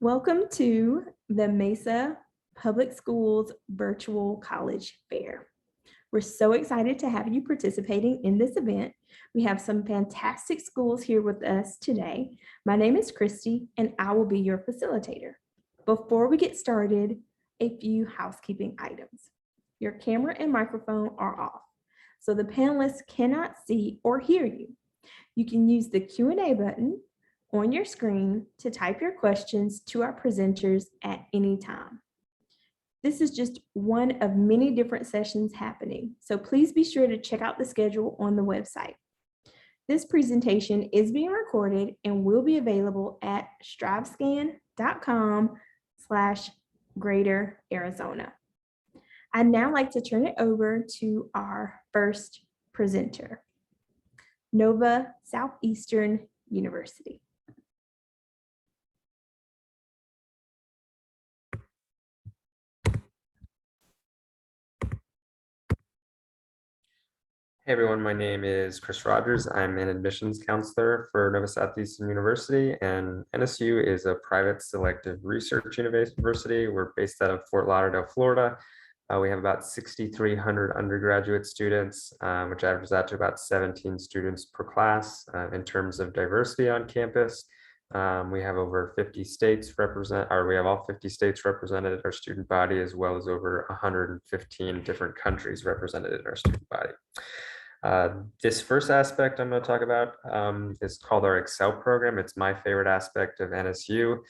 Welcome to the Mesa Public Schools Virtual College Fair. We're so excited to have you participating in this event. We have some fantastic schools here with us today. My name is Christy, and I will be your facilitator. Before we get started, a few housekeeping items. Your camera and microphone are off, so the panelists cannot see or hear you. You can use the Q&A button on your screen to type your questions to our presenters at any time. This is just one of many different sessions happening, so please be sure to check out the schedule on the website. This presentation is being recorded and will be available at strivescan.com/Greater Arizona. I'd now like to turn it over to our first presenter, Nova Southeastern University. Hey everyone, my name is Chris Rogers. I'm an admissions counselor for Nova Southeastern University, and NSU is a private selective research university. We're based out of Fort Lauderdale, Florida. We have about 6,300 undergraduate students, which averages out to about 17 students per class. In terms of diversity on campus, we have over 50 states we have all 50 states represented in our student body, as well as over 115 different countries represented in our student body. This first aspect I'm going to talk about is called our Excel program. It's my favorite aspect of NSU.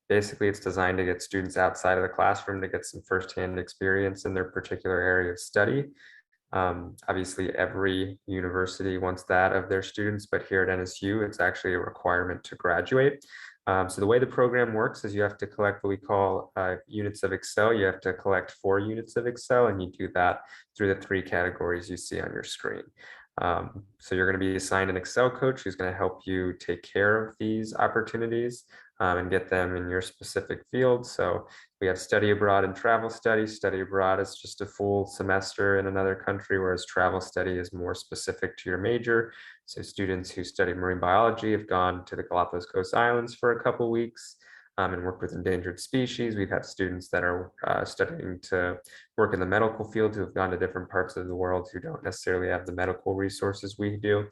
Basically, it's designed to get students outside of the classroom to get some firsthand experience in their particular area of study. Obviously, every university wants that of their students, but here at NSU, it's actually a requirement to graduate. So the way the program works is you have to collect what we call units of Excel. You have to collect 4 units of Excel, and you do that through the 3 categories you see on your screen. So you're going to be assigned an Excel coach who's going to help you take care of these opportunities and get them in your specific field. So we have study abroad and travel study. Study abroad is just a full semester in another country, whereas travel study is more specific to your major. So students who study marine biology have gone to the Galapagos Islands for a couple weeks and work with endangered species. We've had students that are studying to work in the medical field who have gone to different parts of the world who don't necessarily have the medical resources we do.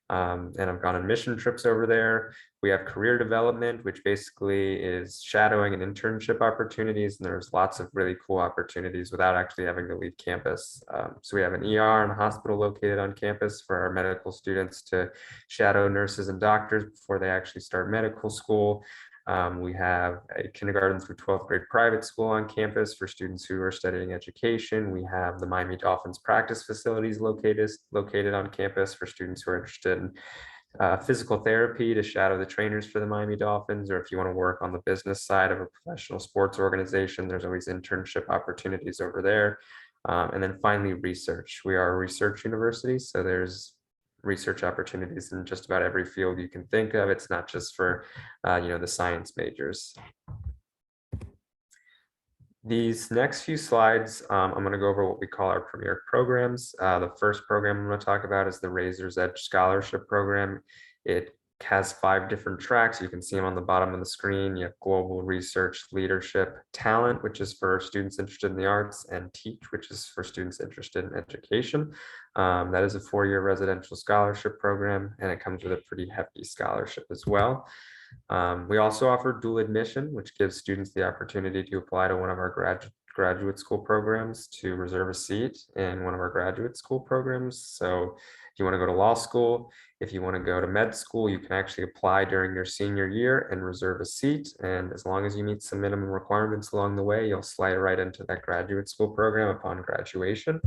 And I've gone on mission trips over there. We have career development, which basically is shadowing and internship opportunities. And there's lots of really cool opportunities without actually having to leave campus. So we have an ER and a hospital located on campus for our medical students to shadow nurses and doctors before they actually start medical school. We have a kindergarten through 12th grade private school on campus for students who are studying education. We have the Miami Dolphins practice facilities located on campus for students who are interested in physical therapy to shadow the trainers for the Miami Dolphins, or if you want to work on the business side of a professional sports organization, there's always internship opportunities over there. And then finally, research. We are a research university, so there's research opportunities in just about every field you can think of. It's not just for the science majors. These next few slides, I'm going to go over what we call our premier programs. The first program I'm going to talk about is the Razor's Edge Scholarship Program. It has 5 different tracks. You can see them on the bottom of the screen. You have global research, leadership, talent, which is for students interested in the arts, and teach, which is for students interested in education. That is a 4-year residential scholarship program, and it comes with a pretty hefty scholarship as well. We also offer dual admission, which gives students the opportunity to apply to one of our graduate school programs to reserve a seat in one of our graduate school programs. So if you want to go to law school, if you want to go to med school, you can actually apply during your senior year and reserve a seat. And as long as you meet some minimum requirements along the way, you'll slide right into that graduate school program upon graduation.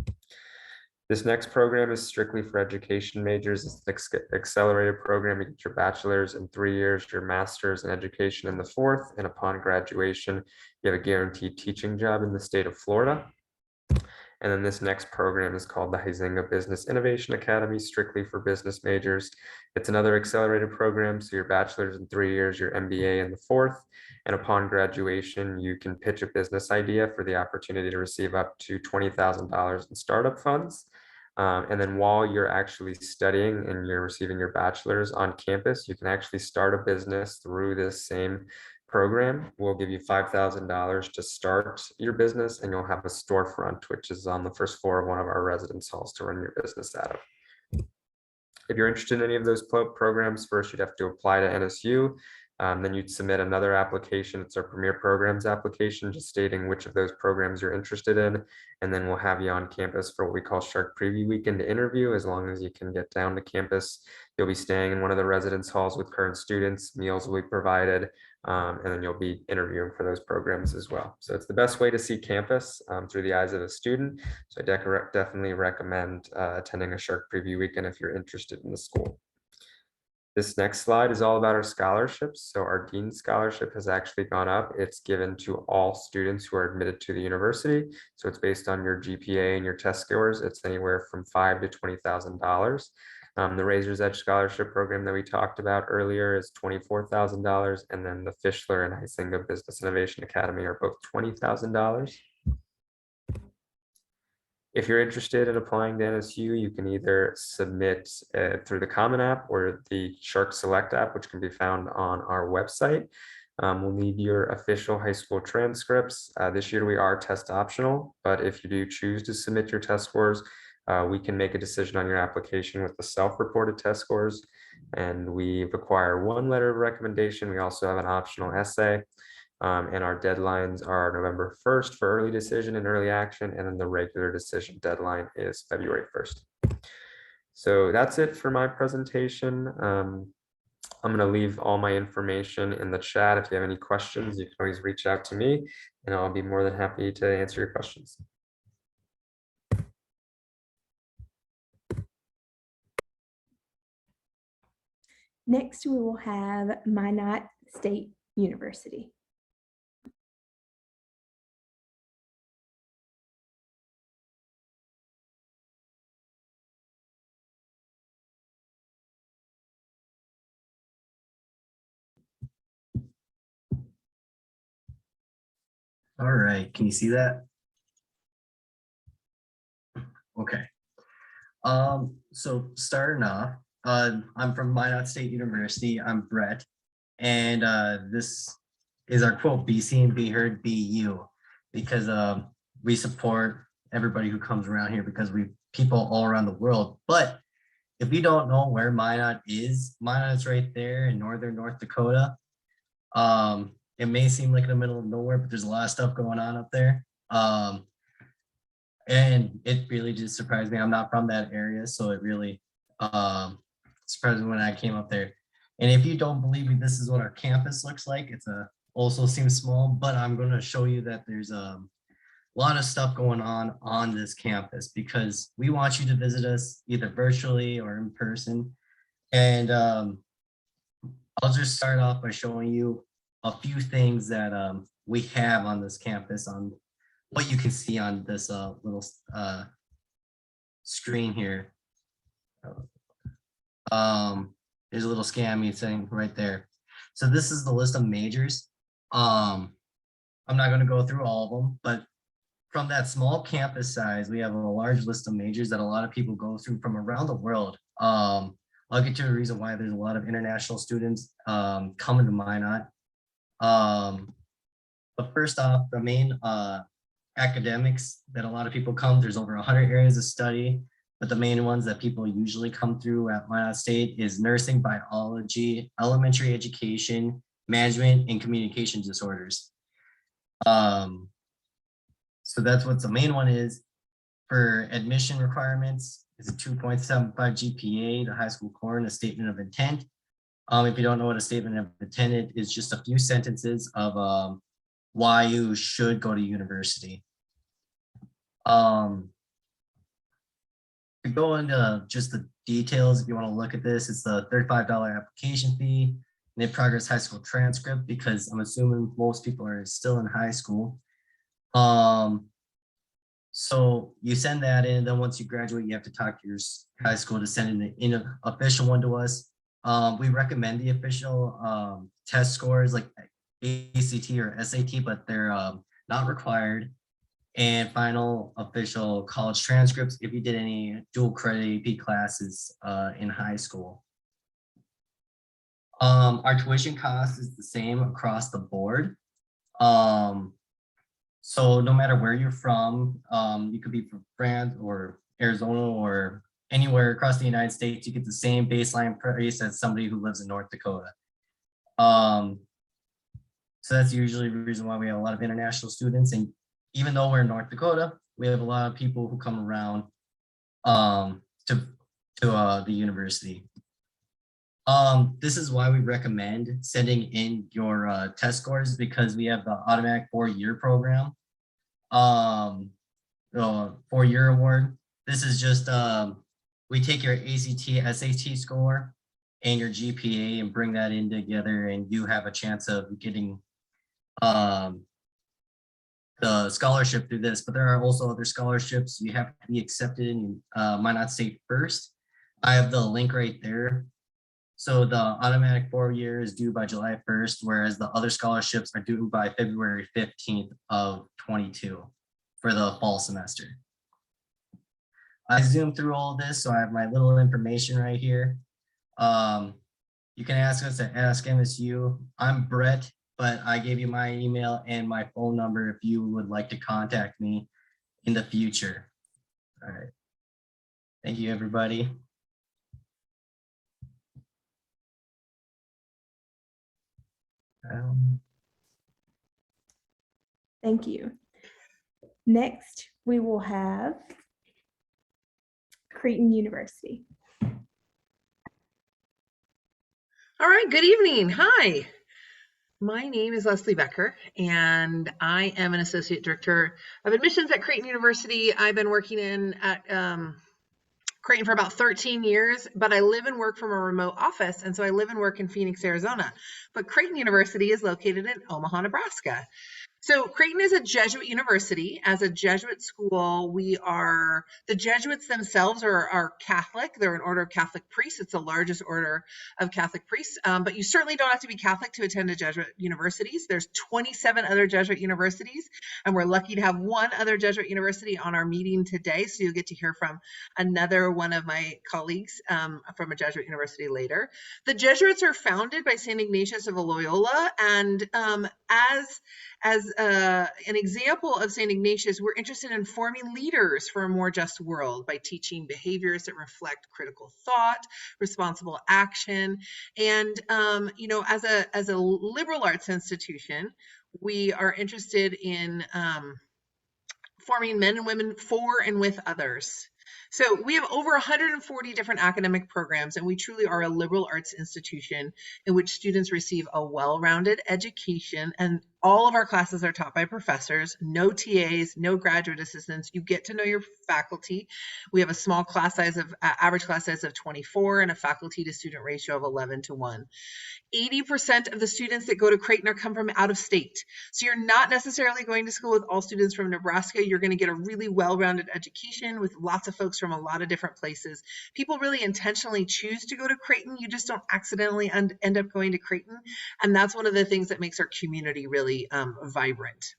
This next program is strictly for education majors. It's an accelerated program. You get your bachelor's in 3 years, your master's in education in the 4th, and upon graduation, you have a guaranteed teaching job in the state of Florida. And then this next program is called the Huizenga Business Innovation Academy, strictly for business majors. It's another accelerated program. So your bachelor's in 3 years, your MBA in the 4th, and upon graduation, you can pitch a business idea for the opportunity to receive up to $20,000 in startup funds. And then while you're actually studying and you're receiving your bachelor's on campus, you can actually start a business through this same program will give you $5,000 to start your business, and you'll have a storefront, which is on the first floor of one of our residence halls to run your business out of. If you're interested in any of those programs, first you'd have to apply to NSU. Then you'd submit another application. It's our Premier Programs application, just stating which of those programs you're interested in. And then we'll have you on campus for what we call Shark Preview Weekend interview. As long as you can get down to campus, you'll be staying in one of the residence halls with current students. Meals will be provided, and then you'll be interviewing for those programs as well. So it's the best way to see campus through the eyes of a student. So I definitely recommend attending a Shark Preview Weekend if you're interested in the school. This next slide is all about our scholarships. So our Dean Scholarship has actually gone up. It's given to all students who are admitted to the university. So it's based on your GPA and your test scores. It's anywhere from $5,000 to $20,000. The Razor's Edge Scholarship Program that we talked about earlier is $24,000. And then the Fischler and Huizinga Business Innovation Academy are both $20,000. If you're interested in applying to NSU, you can either submit through the Common App or the Shark Select app, which can be found on our website. We'll need your official high school transcripts. This year we are test optional, but if you do choose to submit your test scores, we can make a decision on your application with the self-reported test scores, and we require one letter of recommendation. We also have an optional essay. And our deadlines are November 1st for early decision and early action, and then the regular decision deadline is February 1st. So that's it for my presentation. I'm going to leave all my information in the chat. If you have any questions, you can always reach out to me, and I'll be more than happy to answer your questions. Next, we will have Minot State University. All right, can you see that? Okay. So starting off, I'm from Minot State University. I'm Brett, and this is our quote, "Be seen, be heard, be you," because we support everybody who comes around here because we people all around the world. But if you don't know where Minot is right there in northern North Dakota. It may seem like in the middle of nowhere, but there's a lot of stuff going on up there. And it really just surprised me. I'm not from that area, so it really surprised me when I came up there. And if you don't believe me, this is what our campus looks like. It's also seems small, but I'm going to show you that there's a lot of stuff going on this campus because we want you to visit us either virtually or in person. And I'll just start off by showing you a few things that we have on this campus on what you can see on this little screen here. There's a little scammy thing right there. So this is the list of majors. I'm not going to go through all of them, but from that small campus size, we have a large list of majors that a lot of people go through from around the world. I'll get to the reason why there's a lot of international students coming to Minot. But first off, the main academics that a lot of people come, there's over 100 areas of study, but the main ones that people usually come through at Minot State is nursing, biology, elementary education, management, and communication disorders. So that's what the main one is. For admission requirements, it's a 2.75 GPA, the high school core, and a statement of intent. If you don't know what a statement of intent is, just a few sentences of why you should go to university. To go into just the details, if you want to look at this, it's the $35 application fee, and progress high school transcript, because I'm assuming most people are still in high school. So you send that in, then once you graduate, you have to talk to your high school to send in an official one to us. We recommend the official test scores like ACT or SAT, but they're not required. And final official college transcripts if you did any dual credit AP classes in high school. Our tuition cost is the same across the board. So no matter where you're from, you could be from France or Arizona or anywhere across the United States, you get the same baseline price as somebody who lives in North Dakota. So that's usually the reason why we have a lot of international students. And even though we're in North Dakota, we have a lot of people who come around to the university. This is why we recommend sending in your test scores, because we have the automatic 4-year program, 4-year award. This is just, we take your ACT, SAT score and your GPA and bring that in together, and you have a chance of getting the scholarship through this. But there are also other scholarships. You have to be accepted in Minot State first. I have the link right there. So the automatic 4-year is due by July 1st, whereas the other scholarships are due by February 15th of 22 for the fall semester. I zoomed through all of this, so I have my little information right here. You can ask us at Ask MSU. I'm Brett, but I gave you my email and my phone number if you would like to contact me in the future. All right. Thank you, everybody. Thank you. Next, we will have Creighton University. All right, good evening. Hi, my name is Leslie Becker, and I am an Associate Director of Admissions at Creighton University. I've been working at Creighton for about 13 years, but I live and work from a remote office, and so I live and work in Phoenix, Arizona. But Creighton University is located in Omaha, Nebraska. So Creighton is a Jesuit university. As a Jesuit school, the Jesuits themselves are Catholic. They're an order of Catholic priests. It's the largest order of Catholic priests, but you certainly don't have to be Catholic to attend a Jesuit universities. There's 27 other Jesuit universities, and we're lucky to have one other Jesuit university on our meeting today, so you'll get to hear from another one of my colleagues from a Jesuit university later. The Jesuits are founded by St. Ignatius of Loyola, and as an example of St. Ignatius, we're interested in forming leaders for a more just world by teaching behaviors that reflect critical thought, responsible action, and as a liberal arts institution, we are interested in forming men and women for and with others. So we have over 140 different academic programs, and we truly are a liberal arts institution in which students receive a well-rounded education, and all of our classes are taught by professors, no TAs, no graduate assistants. You get to know your faculty. We have a small class size of average class size of 24 and a faculty to student ratio of 11:1. 80% of the students that go to Creighton are come from out of state. So you're not necessarily going to school with all students from Nebraska. You're going to get a really well-rounded education with lots of folks from a lot of different places. People really intentionally choose to go to Creighton. You just don't accidentally end up going to Creighton. And that's one of the things that makes our community really vibrant.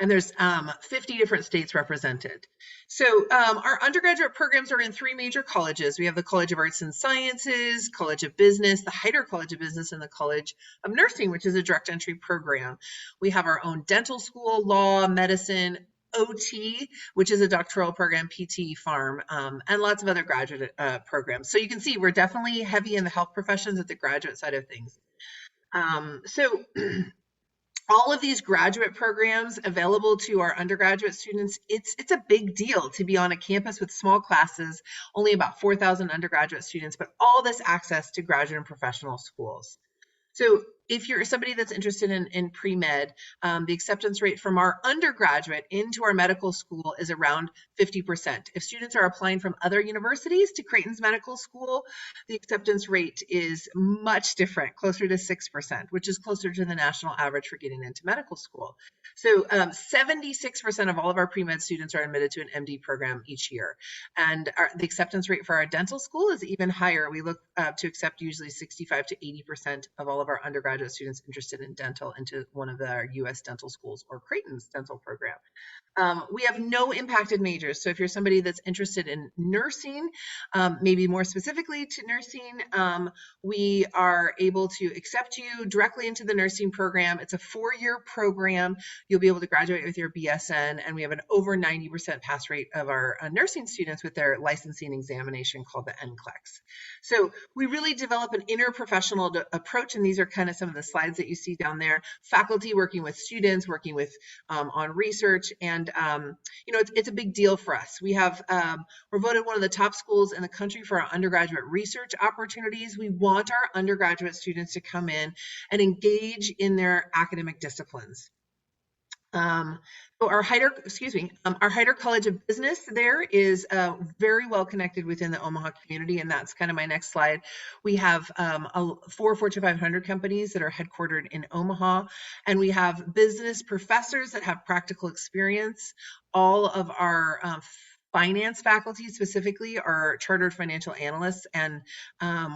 And there's 50 different states represented. So our undergraduate programs are in 3 major colleges. We have the College of Arts and Sciences, College of Business, the Heider College of Business, and the College of Nursing, which is a direct entry program. We have our own dental school, law, medicine, OT, which is a doctoral program, PT, Pharm, and lots of other graduate programs. So you can see we're definitely heavy in the health professions at the graduate side of things. All of these graduate programs available to our undergraduate students, it's a big deal to be on a campus with small classes, only about 4,000 undergraduate students, but all this access to graduate and professional schools. So if you're somebody that's interested in pre-med, the acceptance rate from our undergraduate into our medical school is around 50%. If students are applying from other universities to Creighton's medical school, the acceptance rate is much different, closer to 6%, which is closer to the national average for getting into medical school. So 76% of all of our pre-med students are admitted to an MD program each year. And the acceptance rate for our dental school is even higher. We look to accept usually 65 to 80% of all of our undergraduate undergraduate students interested in dental into one of our U.S. dental schools or Creighton's dental program. We have no impacted majors. So if you're somebody that's interested in nursing, maybe more specifically to nursing, we are able to accept you directly into the nursing program. It's a 4-year program. You'll be able to graduate with your BSN, and we have an over 90% pass rate of our nursing students with their licensing examination called the NCLEX. So we really develop an interprofessional approach, and these are kind of some of the slides that you see down there. Faculty working with students, working with on research, and you know, it's a big deal for us. We have we're voted one of the top schools in the country for our undergraduate research opportunities. We want our undergraduate students to come in and engage in their academic disciplines. So our Heider College of Business there is very well connected within the Omaha community, and that's kind of my next slide. We have 4 Fortune 500 companies that are headquartered in Omaha, and we have business professors that have practical experience. All of our finance faculty specifically are chartered financial analysts, and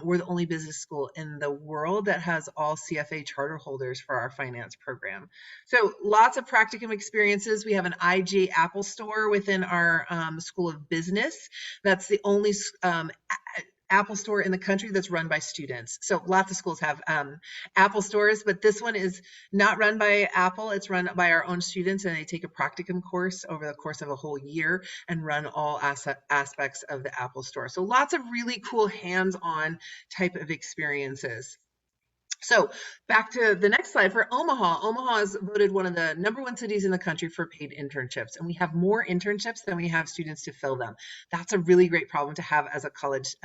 we're the only business school in the world that has all CFA charter holders for our finance program. So lots of practicum experiences. We have an IJ Apple store within our School of Business. That's the only Apple store in the country that's run by students. So lots of schools have Apple stores, but this one is not run by Apple. It's run by our own students, and they take a practicum course over the course of a whole year and run all aspects of the Apple store. So lots of really cool hands-on type of experiences. So back to the next slide for Omaha. Omaha is voted one of the #1 cities in the country for paid internships, and we have more internships than we have students to fill them. That's a really great problem to have as a college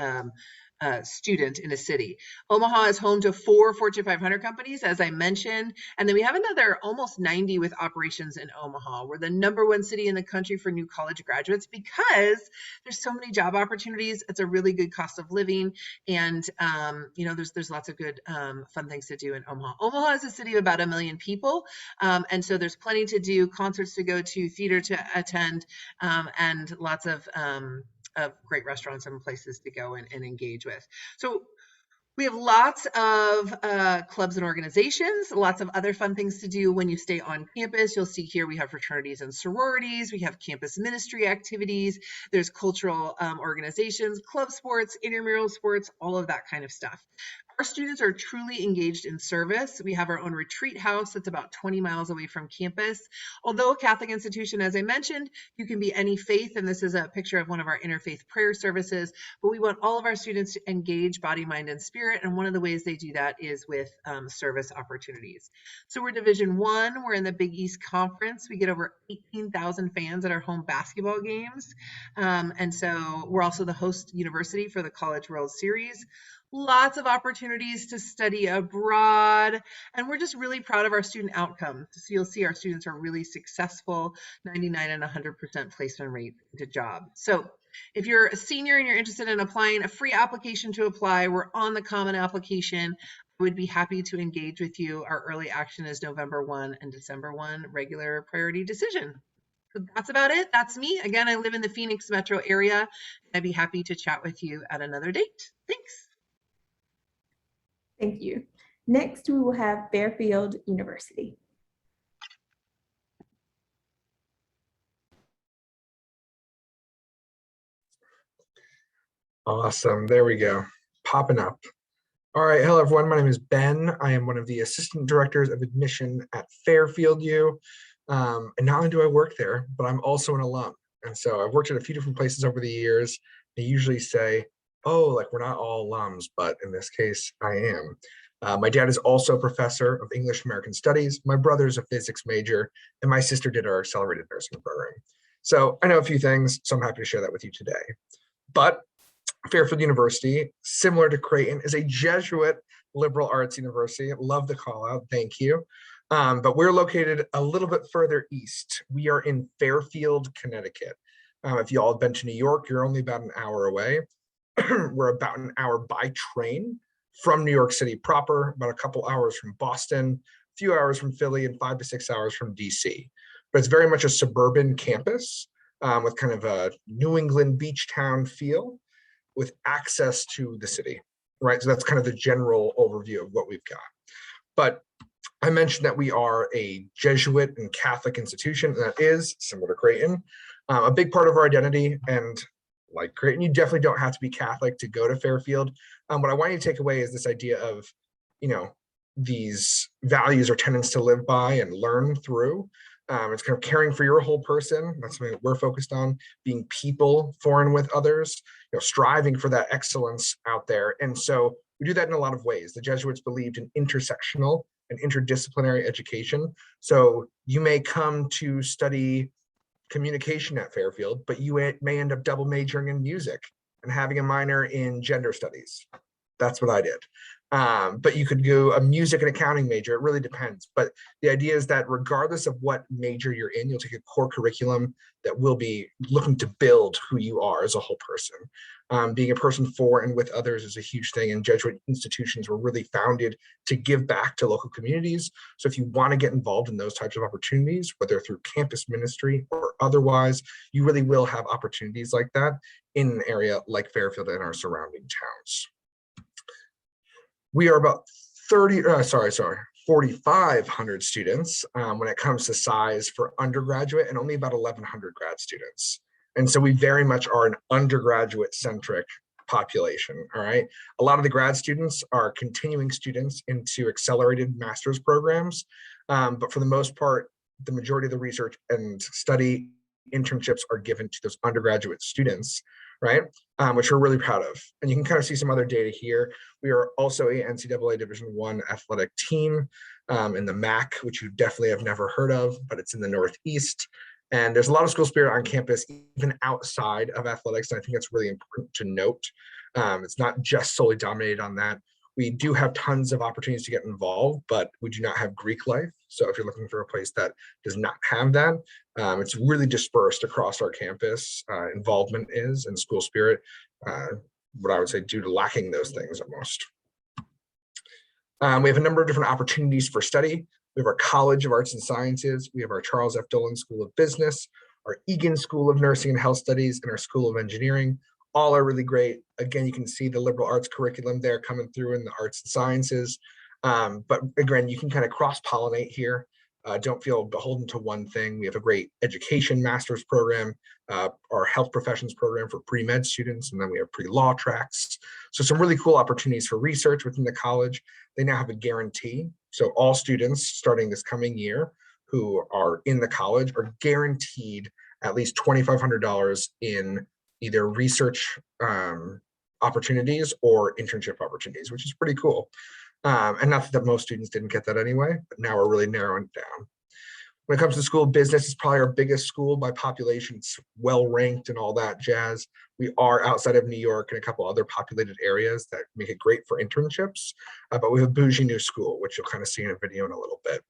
student in a city. Omaha is home to 4 Fortune 500 companies, as I mentioned, and then we have another almost 90 with operations in Omaha. We're the #1 city in the country for new college graduates because there's so many job opportunities. It's a really good cost of living, and you know, there's lots of good fun things to do in Omaha. Omaha is a city of about 1 million people, and so there's plenty to do, concerts to go to, theater to attend, and lots of great restaurants and places to go and engage with. So we have lots of clubs and organizations, lots of other fun things to do when you stay on campus. You'll see here we have fraternities and sororities, we have campus ministry activities, there's cultural organizations, club sports, intramural sports, all of that kind of stuff. Our students are truly engaged in service. We have our own retreat house that's about 20 miles away from campus. Although a Catholic institution, as I mentioned, you can be any faith, and this is a picture of one of our interfaith prayer services, but we want all of our students to engage body, mind, and spirit, and one of the ways they do that is with service opportunities. So we're Division I, we're in the Big East Conference. We get over 18,000 fans at our home basketball games, and so we're also the host university for the College World Series. Lots of opportunities to study abroad, and we're just really proud of our student outcomes. So you'll see our students are really successful, 99 and 100% placement rate to job. So if you're a senior and you're interested in applying, a free application to apply, we're on the common application. I would be happy to engage with you. Our early action is November 1 and December 1, regular priority decision. So that's about it. That's me. Again, I live in the Phoenix metro area. I'd be happy to chat with you at another date. Thanks. Thank you. Next, we will have Fairfield University. Awesome. There we go. Popping up. All right. Hello, everyone. My name is Ben. I am one of the assistant directors of admission at Fairfield U. And not only do I work there, but I'm also an alum. And so I've worked at a few different places over the years. They usually say, oh, like we're not all alums, but in this case, I am. My dad is also a professor of English American Studies. My brother's a physics major, and my sister did our accelerated nursing program. So I know a few things, so I'm happy to share that with you today. But Fairfield University, similar to Creighton, is a Jesuit liberal arts university. Love the call out, thank you. But we're located a little bit further east. We are in Fairfield, Connecticut. If you all have been to New York, you're only about an hour away. We're about an hour by train from New York City proper, about a couple hours from Boston, a few hours from Philly, and 5 to 6 hours from DC. But it's very much a suburban campus with kind of a New England beach town feel with access to the city, right? So that's kind of the general overview of what we've got. But I mentioned that we are a Jesuit and Catholic institution, and that is similar to Creighton, a big part of our identity. And like Creighton, you definitely don't have to be Catholic to go to Fairfield. What I want you to take away is this idea of, these values or tenets to live by and learn through. It's kind of caring for your whole person. That's something that we're focused on, being people for and with others, striving for that excellence out there. And so we do that in a lot of ways. The Jesuits believed in intersectional and interdisciplinary education. So you may come to study communication at Fairfield, but you may end up double majoring in music and having a minor in gender studies. That's what I did. But you could go a music and accounting major. It really depends. But the idea is that regardless of what major you're in, you'll take a core curriculum that will be looking to build who you are as a whole person. Being a person for and with others is a huge thing, and Jesuit institutions were really founded to give back to local communities. So if you want to get involved in those types of opportunities, whether through campus ministry or otherwise, you really will have opportunities like that in an area like Fairfield and our surrounding towns. We are about 4,500 students when it comes to size for undergraduate, and only about 1,100 grad students. And so we very much are an undergraduate centric population. All right. A lot of the grad students are continuing students into accelerated master's programs. But for the most part, the majority of the research and study internships are given to those undergraduate students, right? Which we're really proud of. And you can kind of see some other data here. We are also a NCAA Division I athletic team in the MAC, which you definitely have never heard of, but it's in the Northeast. And there's a lot of school spirit on campus, even outside of athletics. And I think that's really important to note. It's not just solely dominated on that. We do have tons of opportunities to get involved, but we do not have Greek life. So if you're looking for a place that does not have that, it's really dispersed across our campus. Involvement is, and school spirit, what I would say due to lacking those things almost. We have a number of different opportunities for study. We have our College of Arts and Sciences. We have our Charles F. Dolan School of Business, our Egan School of Nursing and Health Studies, and our School of Engineering. All are really great. Again, you can see the liberal arts curriculum there coming through in the arts and sciences. But again, you can kind of cross-pollinate here. Don't feel beholden to one thing. We have a great education master's program, our health professions program for pre-med students, and then we have pre-law tracks. So some really cool opportunities for research within the college. They now have a guarantee. So all students starting this coming year who are in the college are guaranteed at least $2,500 in either research opportunities or internship opportunities, which is pretty cool. And not that most students didn't get that anyway, but now we're really narrowing it down. When it comes to School of Business, it's probably our biggest school by population. It's well ranked and all that jazz. We are outside of New York and a couple other populated areas that make it great for internships, but we have a bougie new school, which you'll kind of see in a video in a little bit.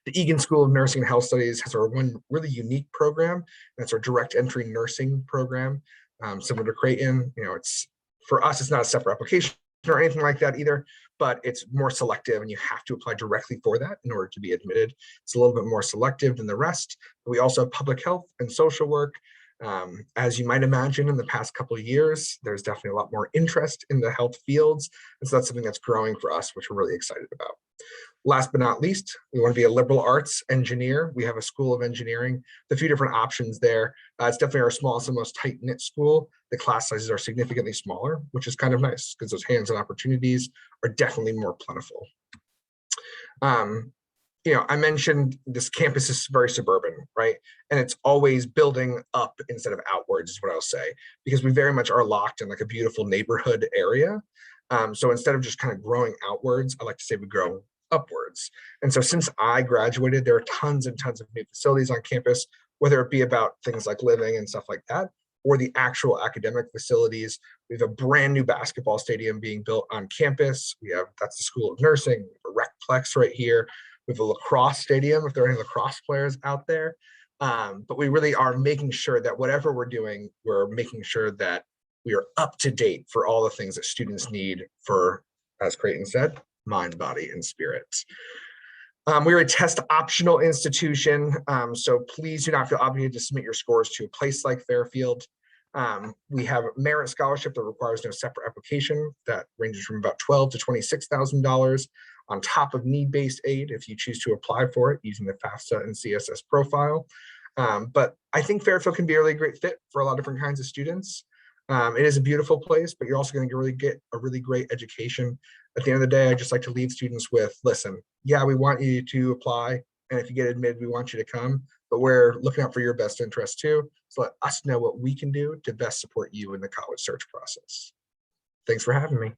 The Egan School of Nursing and Health Studies has our one really unique program. That's our direct entry nursing program, similar to Creighton. It's for us, it's not a separate application or anything like that either, but it's more selective and you have to apply directly for that in order to be admitted. It's a little bit more selective than the rest. We also have public health and social work. As you might imagine, in the past couple of years, there's definitely a lot more interest in the health fields. And so that's something that's growing for us, which we're really excited about. Last but not least, we want to be a liberal arts engineer. We have a School of Engineering, a few different options there. It's definitely our smallest and most tight-knit school. The class sizes are significantly smaller, which is kind of nice because those hands-on opportunities are definitely more plentiful. I mentioned this campus is very suburban, right? And it's always building up instead of outwards is what I'll say, because we very much are locked in like a beautiful neighborhood area. So instead of just kind of growing outwards, I like to say we grow upwards. And so since I graduated, there are tons and tons of new facilities on campus, whether it be about things like living and stuff like that, or the actual academic facilities. We have a brand new basketball stadium being built on campus. That's the School of Nursing, a recplex right here. We have a lacrosse stadium, if there are any lacrosse players out there. But we really are making sure that whatever we're doing, we're making sure that we are up to date for all the things that students need for, as Creighton said, mind, body, and spirit. We're a test optional institution, so please do not feel obligated to submit your scores to a place like Fairfield. We have a merit scholarship that requires no separate application that ranges from about $12,000 to $26,000. on top of need-based aid if you choose to apply for it using the FAFSA and CSS profile. But I think Fairfield can be a really great fit for a lot of different kinds of students. It is a beautiful place, but you're also going to really get a really great education. At the end of the day, I just like to leave students with, listen, yeah, we want you to apply. And if you get admitted, we want you to come, but we're looking out for your best interest too. So let us know what we can do to best support you in the college search process. Thanks for having me.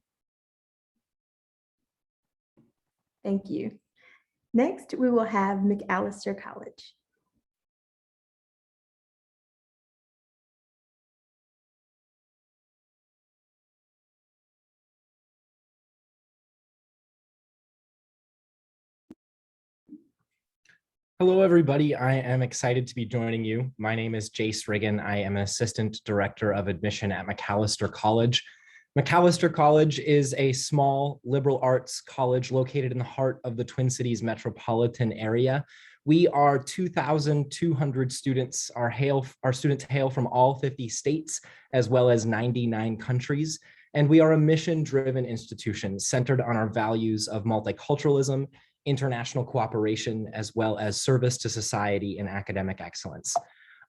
Thank you. Next, we will have Macalester College. Hello, everybody. I am excited to be joining you. My name is Jace Riggin. I am an Assistant Director of Admission at Macalester College. Macalester College is a small liberal arts college located in the heart of the Twin Cities metropolitan area. We are 2,200 students. Our students hail from all 50 states, as well as 99 countries. And we are a mission-driven institution centered on our values of multiculturalism, international cooperation, as well as service to society and academic excellence.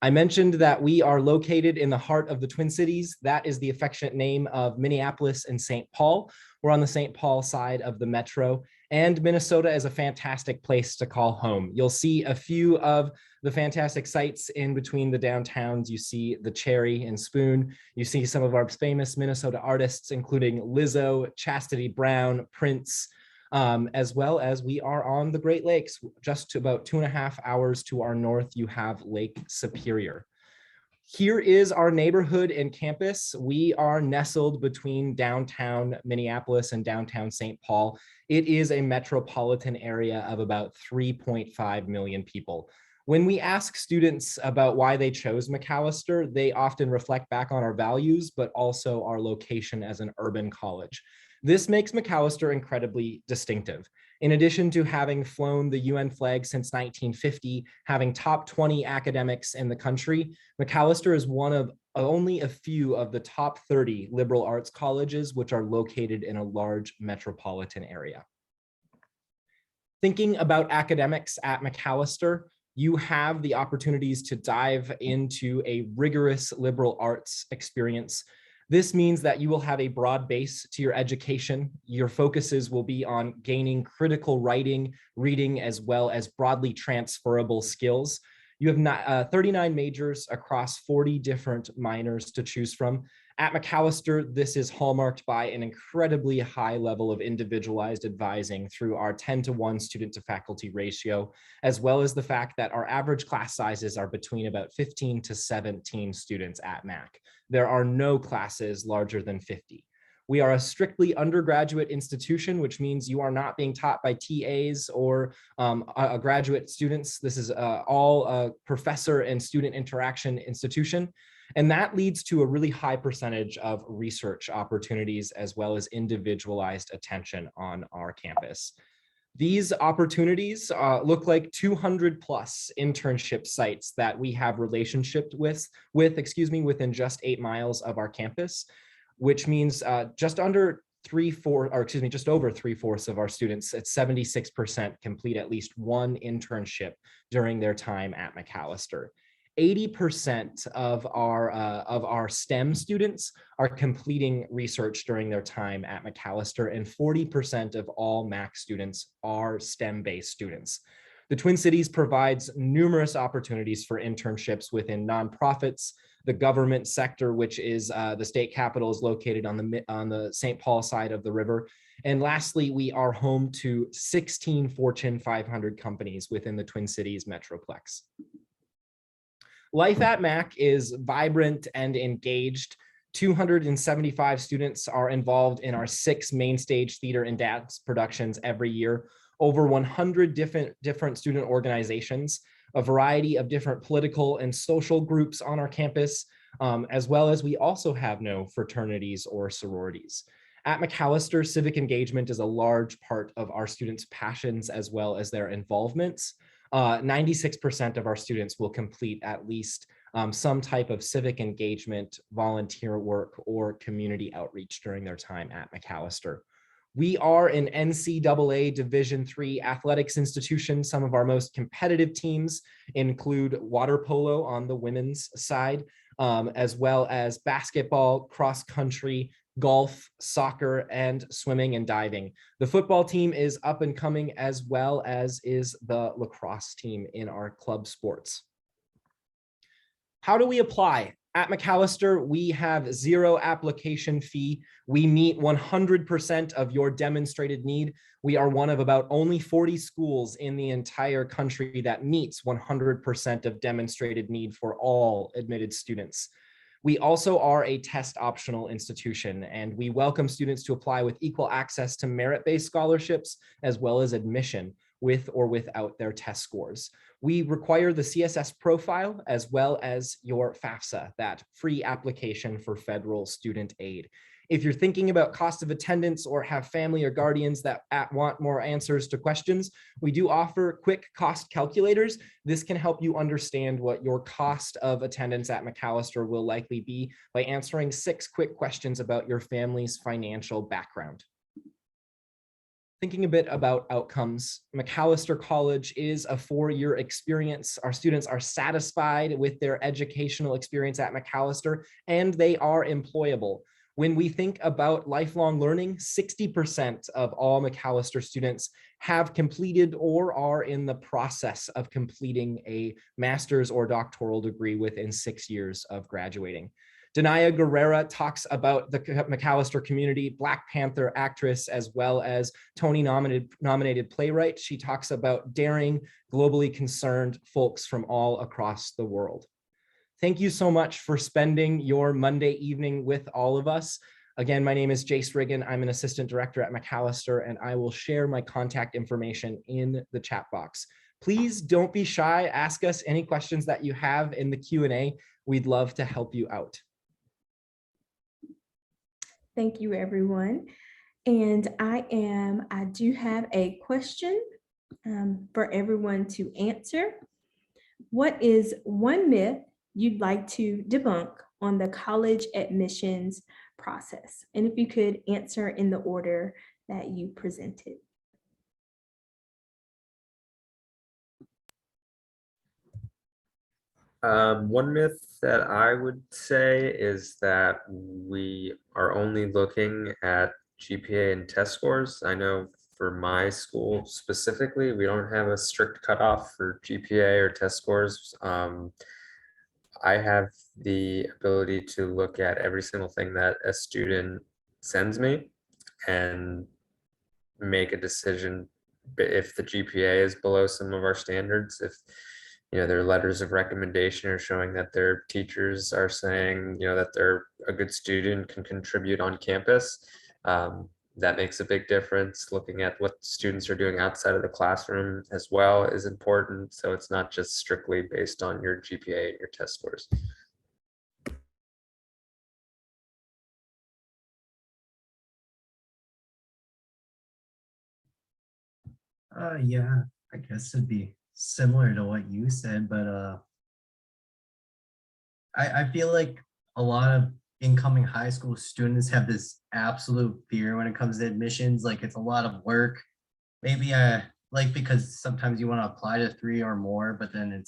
I mentioned that we are located in the heart of the Twin Cities. That is the affectionate name of Minneapolis and St. Paul. We're on the St. Paul side of the metro, and Minnesota is a fantastic place to call home. You'll see a few of the fantastic sites in between the downtowns. You see the Cherry and Spoon. You see some of our famous Minnesota artists, including Lizzo, Chastity Brown, Prince, as well as we are on the Great Lakes. Just about 2.5 hours to our north, you have Lake Superior. Here is our neighborhood and campus. We are nestled between downtown Minneapolis and downtown St. Paul. It is a metropolitan area of about 3.5 million people. When we ask students about why they chose Macalester, they often reflect back on our values, but also our location as an urban college. This makes Macalester incredibly distinctive. In addition to having flown the UN flag since 1950, having top 20 academics in the country, Macalester is one of only a few of the top 30 liberal arts colleges which are located in a large metropolitan area. Thinking about academics at Macalester, you have the opportunities to dive into a rigorous liberal arts experience. This means that you will have a broad base to your education. Your focuses will be on gaining critical writing, reading, as well as broadly transferable skills. You have 39 majors across 40 different minors to choose from. At Macalester, this is hallmarked by an incredibly high level of individualized advising through our 10-to-1 student to faculty ratio, as well as the fact that our average class sizes are between about 15 to 17 students at Mac. There are no classes larger than 50. We are a strictly undergraduate institution, which means you are not being taught by TAs or graduate students. This is all a professor and student interaction institution. And that leads to a really high percentage of research opportunities as well as individualized attention on our campus. These opportunities look like 200 plus internship sites that we have relationship within just 8 miles of our campus, which means just over 3/4 of our students at 76% complete at least one internship during their time at Macalester. 80% of our STEM students are completing research during their time at Macalester, and 40% of all Mac students are STEM-based students. The Twin Cities provides numerous opportunities for internships within nonprofits, the government sector, which is the state capitol is located on the St. Paul side of the river. And lastly, we are home to 16 Fortune 500 companies within the Twin Cities Metroplex. Life at Mac is vibrant and engaged. 275 students are involved in our 6 main stage theater and dance productions every year, over 100 different student organizations, a variety of different political and social groups on our campus, as well as we also have no fraternities or sororities. At Macalester, civic engagement is a large part of our students' passions as well as their involvements. 96% of our students will complete at least some type of civic engagement, volunteer work, or community outreach during their time at Macalester. We are an NCAA Division III athletics institution. Some of our most competitive teams include water polo on the women's side, as well as basketball, cross country, golf, soccer, and swimming and diving. The football team is up and coming, as well as is the lacrosse team in our club sports. How do we apply? At Macalester, we have 0 application fee. We meet 100% of your demonstrated need. We are one of about only 40 schools in the entire country that meets 100% of demonstrated need for all admitted students. We also are a test optional institution, and we welcome students to apply with equal access to merit-based scholarships, as well as admission with or without their test scores. We require the CSS profile as well as your FAFSA, that free application for federal student aid. If you're thinking about cost of attendance or have family or guardians that want more answers to questions, we do offer quick cost calculators. This can help you understand what your cost of attendance at Macalester will likely be by answering 6 quick questions about your family's financial background. Thinking a bit about outcomes, Macalester College is a 4-year experience. Our students are satisfied with their educational experience at Macalester, and they are employable. When we think about lifelong learning, 60% of all Macalester students have completed or are in the process of completing a master's or doctoral degree within 6 years of graduating. Danaya Guerrera talks about the Macalester community, Black Panther actress, as well as Tony nominated playwright. She talks about daring, globally concerned folks from all across the world. Thank you so much for spending your Monday evening with all of us. Again, my name is Jace Riggin. I'm an assistant director at Macalester, and I will share my contact information in the chat box. Please don't be shy. Ask us any questions that you have in the Q&A. We'd love to help you out. Thank you, everyone. And I do have a question for everyone to answer. What is one myth you'd like to debunk on the college admissions process? And if you could answer in the order that you presented. One myth that I would say is that we are only looking at GPA and test scores. I know for my school specifically, we don't have a strict cutoff for GPA or test scores. I have the ability to look at every single thing that a student sends me and make a decision if the GPA is below some of our standards, if their letters of recommendation are showing that their teachers are saying, that they're a good student, can contribute on campus. That makes a big difference. Looking at what students are doing outside of the classroom as well is important. So it's not just strictly based on your GPA and your test scores. Yeah, I guess it'd be similar to what you said, but I feel like a lot of incoming high school students have this absolute fear when it comes to admissions. Like, it's a lot of work. Maybe because sometimes you want to apply to 3 or more, but then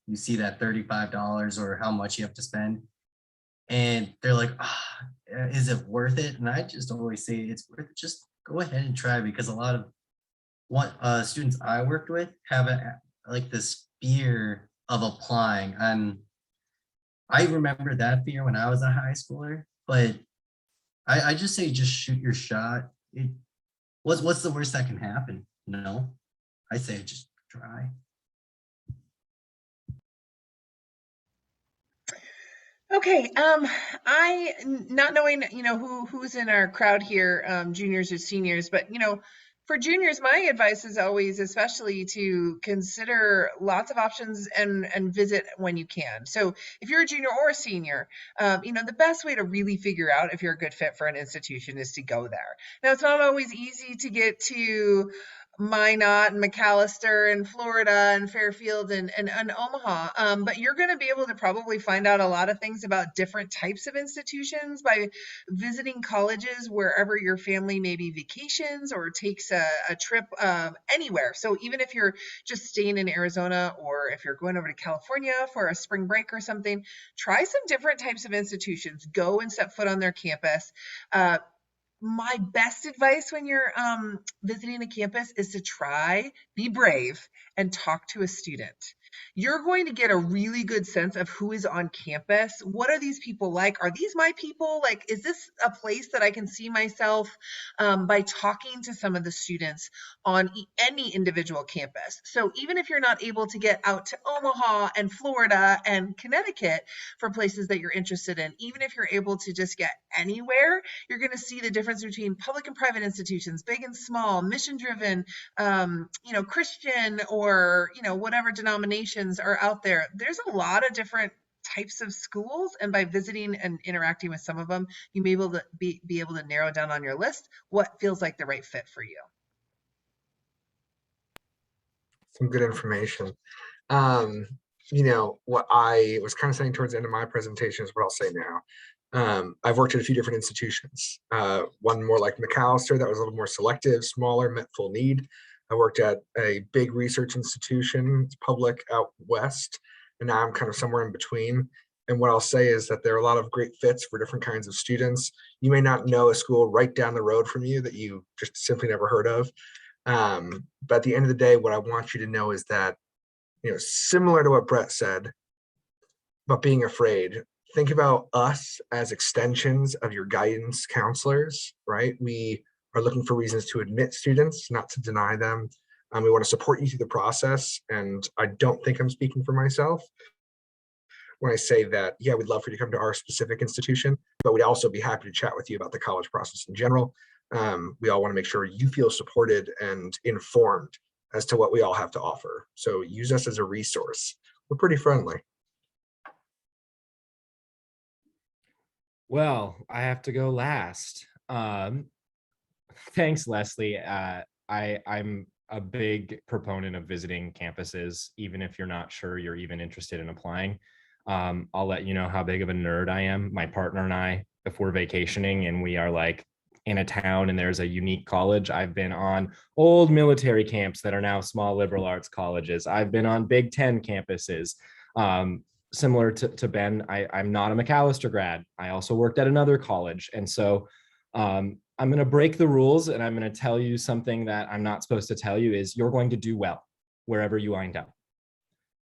you see that $35 or how much you have to spend, and they're like, is it worth it? And I just always say it's worth it. Just go ahead and try, because a lot of students I worked with have this fear of applying, and I remember that fear when I was a high schooler. But I just say, just shoot your shot. What's the worst that can happen? No, I say just try. Okay, I, not knowing, who's in our crowd here, juniors or seniors, but, for juniors, my advice is always, especially, to consider lots of options and visit when you can. So if you're a junior or a senior, the best way to really figure out if you're a good fit for an institution is to go there. Now, it's not always easy to get to Minot and Macalester and Florida and Fairfield and Omaha. But you're going to be able to probably find out a lot of things about different types of institutions by visiting colleges wherever your family maybe vacations or takes a trip anywhere. So even if you're just staying in Arizona or if you're going over to California for a spring break or something, try some different types of institutions. Go and step foot on their campus. My best advice when you're visiting a campus is to be brave, and talk to a student. You're going to get a really good sense of who is on campus. What are these people like? Are these my people? Like, is this a place that I can see myself by talking to some of the students on any individual campus? So even if you're not able to get out to Omaha and Florida and Connecticut for places that you're interested in, even if you're able to just get anywhere, you're going to see the difference between public and private institutions, big and small, mission driven, Christian, or, whatever denominations are out there. There's a lot of different types of schools, and by visiting and interacting with some of them, you may be able to narrow down on your list what feels like the right fit for you. Some good information. What I was kind of saying towards the end of my presentation is what I'll say now. I've worked at a few different institutions. One more like Macalester that was a little more selective, smaller, met full need. I worked at a big research institution, it's public out west, and now I'm kind of somewhere in between. And what I'll say is that there are a lot of great fits for different kinds of students. You may not know a school right down the road from you that you just simply never heard of. But at the end of the day, what I want you to know is that, similar to what Brett said about being afraid, think about us as extensions of your guidance counselors, right? We are looking for reasons to admit students, not to deny them. We want to support you through the process. And I don't think I'm speaking for myself when I say that, yeah, we'd love for you to come to our specific institution, but we'd also be happy to chat with you about the college process in general. We all want to make sure you feel supported and informed as to what we all have to offer. So use us as a resource. We're pretty friendly. Well, I have to go last. Thanks, Leslie. I'm a big proponent of visiting campuses, even if you're not sure you're even interested in applying. I'll let you know how big of a nerd I am. My partner and I, if we're vacationing and we are like in a town and there's a unique college, I've been on old military camps that are now small liberal arts colleges. I've been on Big Ten campuses. Similar to Ben, I'm not a Macalester grad. I also worked at another college. And so I'm going to break the rules, and I'm going to tell you something that I'm not supposed to tell you is you're going to do well wherever you wind up.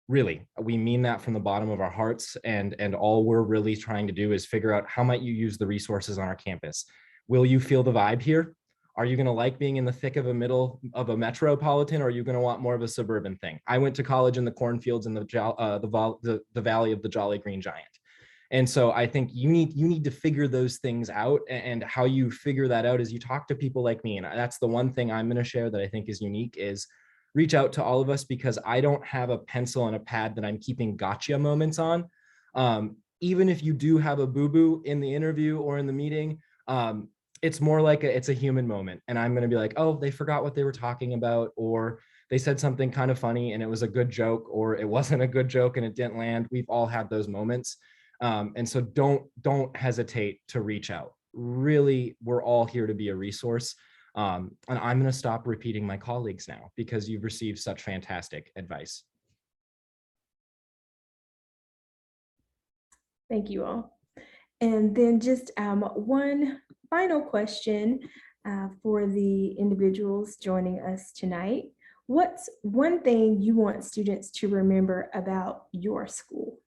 Really, we mean that from the bottom of our hearts. And all we're really trying to do is figure out how might you use the resources on our campus. Will you feel the vibe here? Are you going to like being in the thick of a middle of a metropolitan, or are you going to want more of a suburban thing? I went to college in the cornfields in the valley of the Jolly Green Giant. And so I think you need to figure those things out, and how you figure that out is you talk to people like me. And that's the one thing I'm going to share that I think is unique is reach out to all of us, because I don't have a pencil and a pad that I'm keeping gotcha moments on. Even if you do have a boo-boo in the interview or in the meeting, it's more like it's a human moment. And I'm going to be like, oh, they forgot what they were talking about, or they said something kind of funny and it was a good joke, or it wasn't a good joke and it didn't land. We've all had those moments. And so don't hesitate to reach out. Really, we're all here to be a resource. And I'm going to stop repeating my colleagues now because you've received such fantastic advice. Thank you all. And then just one final question for the individuals joining us tonight. What's one thing you want students to remember about your school?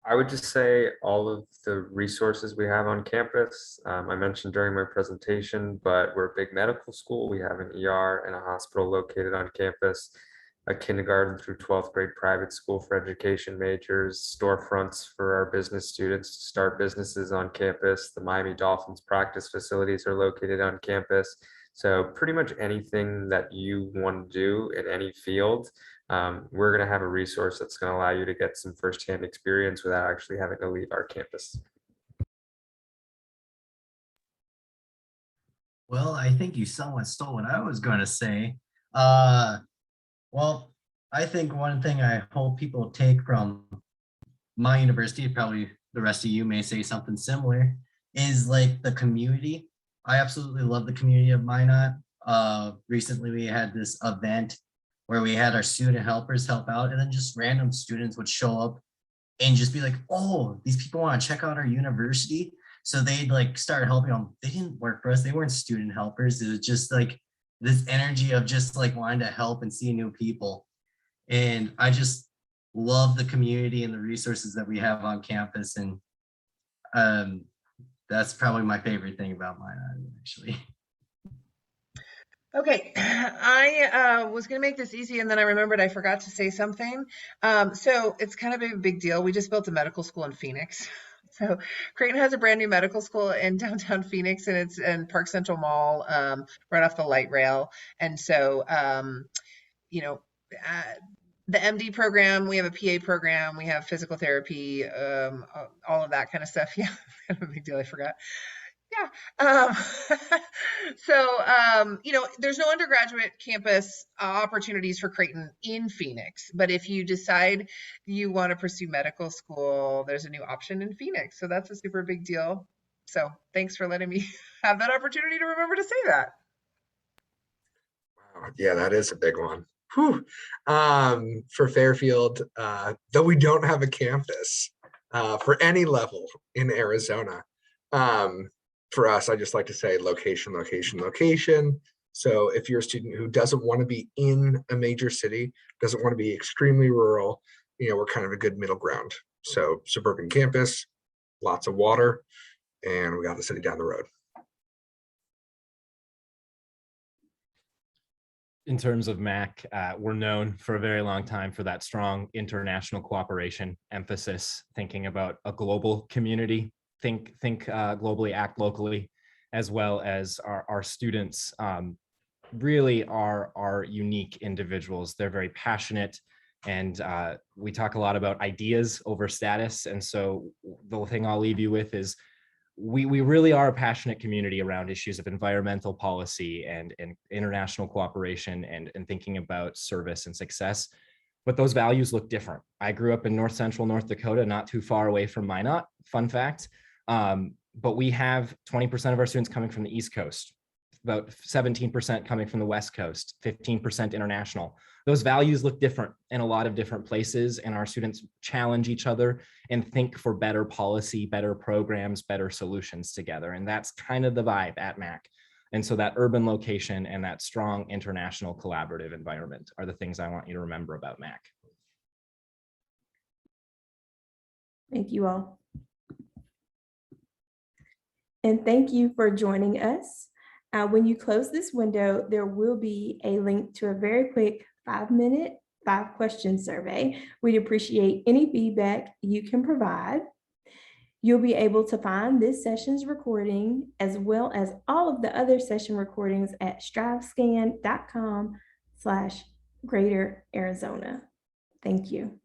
I would just say all of the resources we have on campus. I mentioned during my presentation, but we're a big medical school. We have an ER and a hospital located on campus, a kindergarten through 12th grade private school for education majors, storefronts for our business students to start businesses on campus. The Miami Dolphins practice facilities are located on campus. So pretty much anything that you want to do in any field, we're going to have a resource that's going to allow you to get some firsthand experience without actually having to leave our campus. Well, I think you somewhat stole what I was going to say. Well, I think one thing I hope people take from my university, probably the rest of you may say something similar, is like the community. I absolutely love the community of Minot. Recently we had this event where we had our student helpers help out, and then just random students would show up and just be like, oh, these people want to check out our university. So they'd like start helping them. They didn't work for us. They weren't student helpers. It was just like this energy of just like wanting to help and see new people. And I just love the community and the resources that we have on campus. And that's probably my favorite thing about mine, actually. Okay, I was going to make this easy, and then I remembered I forgot to say something. So it's kind of a big deal. We just built a medical school in Phoenix. So Creighton has a brand new medical school in downtown Phoenix, and it's in Park Central Mall, right off the light rail. And so, you know, the MD program, we have a PA program, we have physical therapy, all of that kind of stuff. Yeah, kind of a big deal. I forgot. Yeah. So, there's no undergraduate campus opportunities for Creighton in Phoenix, but if you decide you want to pursue medical school, there's a new option in Phoenix. So that's a super big deal. So thanks for letting me have that opportunity to remember to say that. Wow, yeah, that is a big one. Whew. For Fairfield, though we don't have a campus for any level in Arizona, for us, I just like to say location, location, location. So if you're a student who doesn't want to be in a major city, doesn't want to be extremely rural, we're kind of a good middle ground. So suburban campus, lots of water, and we got the city down the road. In terms of MAC, we're known for a very long time for that strong international cooperation emphasis, thinking about a global community, think globally, act locally, as well as our students really are unique individuals. They're very passionate, and we talk a lot about ideas over status. And so the thing I'll leave you with is we really are a passionate community around issues of environmental policy and international cooperation and thinking about service and success. But those values look different. I grew up in North Central North Dakota, not too far away from Minot, fun fact. But we have 20% of our students coming from the East Coast, about 17% coming from the West Coast, 15% international. Those values look different in a lot of different places, and our students challenge each other and think for better policy, better programs, better solutions together. And that's kind of the vibe at MAC. And so that urban location and that strong international collaborative environment are the things I want you to remember about MAC. Thank you all. And thank you for joining us. When you close this window, there will be a link to a very quick 5-minute, 5-question survey. We'd appreciate any feedback you can provide. You'll be able to find this session's recording as well as all of the other session recordings at strivescan.com/Greater Arizona. Thank you.